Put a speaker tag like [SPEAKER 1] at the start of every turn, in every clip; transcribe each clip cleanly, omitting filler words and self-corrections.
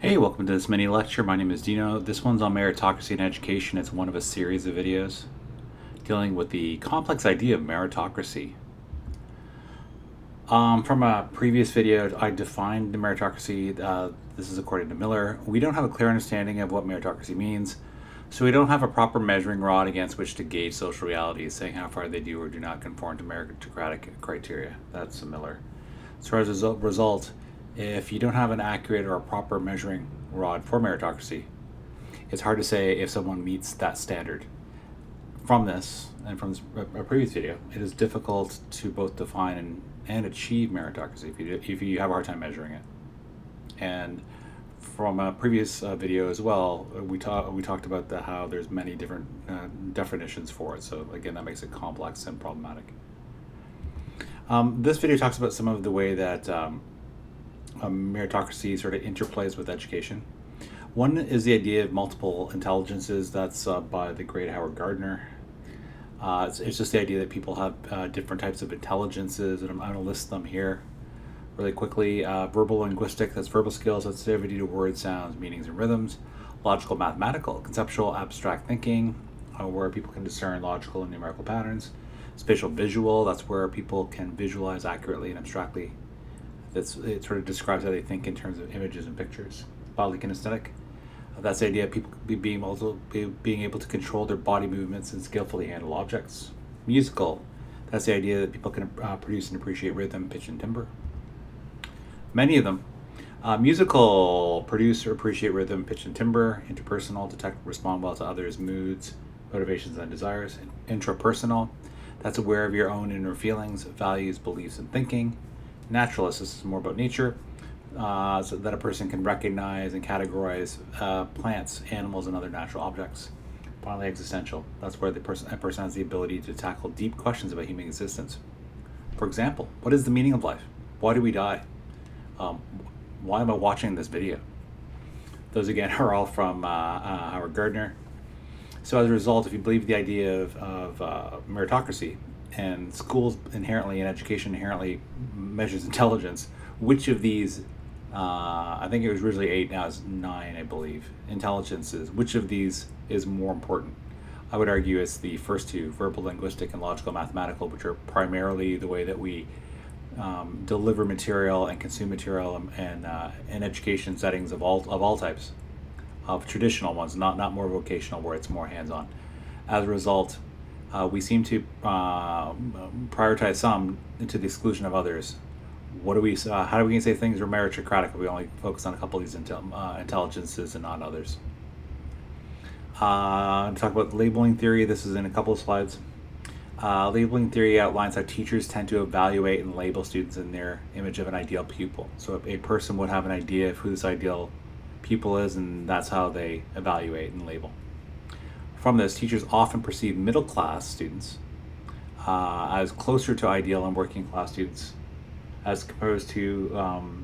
[SPEAKER 1] Hey, welcome to this mini lecture. My name is Dino. This one's on meritocracy and education. It's one of a series of videos dealing with the complex idea of meritocracy. From a previous video, I defined the meritocracy. This is according to Miller. We don't have a clear understanding of what meritocracy means, so we don't have a proper measuring rod against which to gauge social realities, saying how far they do or do not conform to meritocratic criteria. That's Miller. So as a result, if you don't have an accurate or a proper measuring rod for meritocracy, it's hard to say if someone meets that standard. From this, and from a previous video, it is difficult to both define and achieve meritocracy if you have a hard time measuring it. And from a previous video as well, we talked about how there's many different definitions for it. So again, that makes it complex and problematic. This video talks about some of the way that meritocracy sort of interplays with education. One is the idea of multiple intelligences. That's by the great Howard Gardner. It's just the idea that people have different types of intelligences, and I'm going to list them here really quickly. Verbal linguistic, that's verbal skills, sensitivity to words, sounds, meanings, and rhythms. Logical mathematical, conceptual abstract thinking, where people can discern logical and numerical patterns. Spatial visual, that's where people can visualize accurately and abstractly. It sort of describes how they think in terms of images and pictures. Bodily kinesthetic, that's the idea of people being able to control their body movements and skillfully handle objects. Musical, that's the idea that people can produce and appreciate rhythm, pitch, and timbre. Many of them. Musical, produce or appreciate rhythm, pitch, and timbre. Interpersonal, detect, respond well to others' moods, motivations, and desires. Intrapersonal, that's aware of your own inner feelings, values, beliefs, and thinking. Naturalist, this is more about nature, so that a person can recognize and categorize plants, animals, and other natural objects. Finally, existential, that's where a person has the ability to tackle deep questions about human existence. For example, what is the meaning of life? Why do we die? Why am I watching this video? Those again are all from Howard Gardner. So as a result, if you believe the idea of meritocracy, and schools inherently and education inherently measures intelligence, which of these, I think it was originally 8, now it's 9, I believe, intelligences, which of these is more important? I would argue it's the first two, verbal linguistic and logical mathematical, which are primarily the way that we deliver material and consume material and in education settings of all types, of traditional ones, not more vocational where it's more hands-on. As a result, we seem to prioritize some to the exclusion of others. How do we say things are meritocratic if we only focus on a couple of these intelligences and not others? Talk about labeling theory. This is in a couple of slides. Labeling theory outlines how teachers tend to evaluate and label students in their image of an ideal pupil. So a person would have an idea of who this ideal pupil is, and that's how they evaluate and label. From this, teachers often perceive middle-class students as closer to ideal and working-class students, as opposed to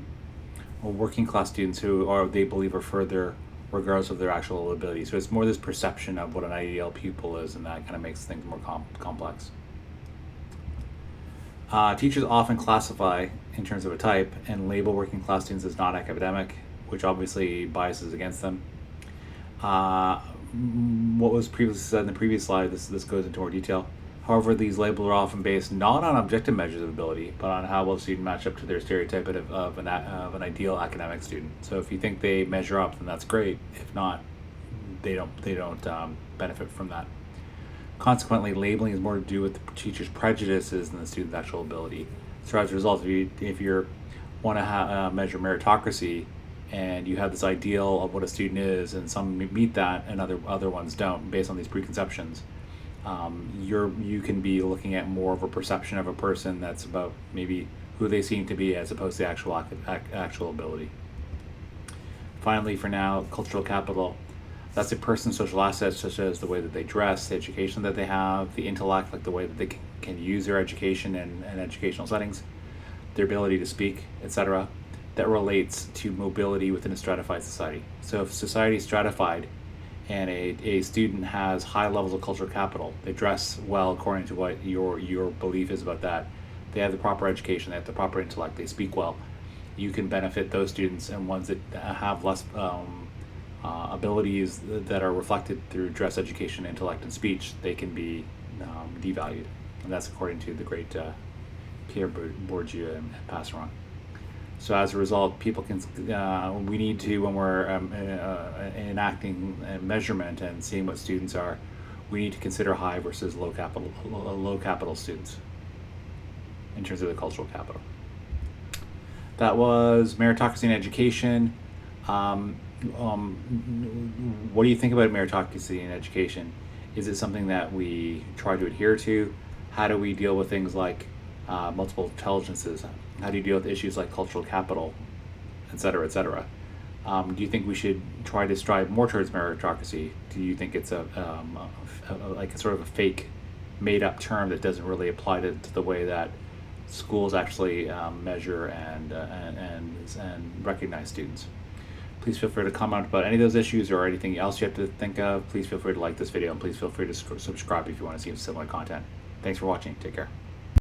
[SPEAKER 1] working-class students who they believe are further, regardless of their actual ability. So it's more this perception of what an ideal pupil is, and that kind of makes things more complex. Teachers often classify in terms of a type and label working-class students as not academic, which obviously biases against them. What was previously said in the previous slide, this goes into more detail. However, these labels are often based not on objective measures of ability, but on how well a student match up to their stereotype of an ideal academic student. So if you think they measure up, then that's great. If not, they don't benefit from that. Consequently, labeling is more to do with the teacher's prejudices than the student's actual ability. So as a result, if you want to measure meritocracy, and you have this ideal of what a student is, and some meet that and other ones don't, based on these preconceptions, you can be looking at more of a perception of a person that's about maybe who they seem to be as opposed to actual ability. Finally, for now, cultural capital. That's a person's social assets, such as the way that they dress, the education that they have, the intellect, like the way that they can use their education in educational settings, their ability to speak, etc., that relates to mobility within a stratified society. So if society is stratified and a student has high levels of cultural capital, they dress well according to what your belief is about that, they have the proper education, they have the proper intellect, they speak well, you can benefit those students, and ones that have less abilities that are reflected through dress education, intellect, and speech, they can be devalued. And that's according to the great Pierre Bourdieu and Passeron. So as a result, people can, we need to, when we're enacting measurement and seeing what students are, we need to consider high versus low capital students in terms of the cultural capital. That was Meritocracy in Education. What do you think about meritocracy in education? Is it something that we try to adhere to? How do we deal with things like multiple intelligences? How do you deal with issues like cultural capital, et cetera, et cetera? Do you think we should try to strive more towards meritocracy? Do you think it's like a sort of a fake, made-up term that doesn't really apply to the way that schools actually measure and recognize students? Please feel free to comment about any of those issues or anything else you have to think of. Please feel free to like this video, and please feel free to subscribe if you want to see similar content. Thanks for watching. Take care.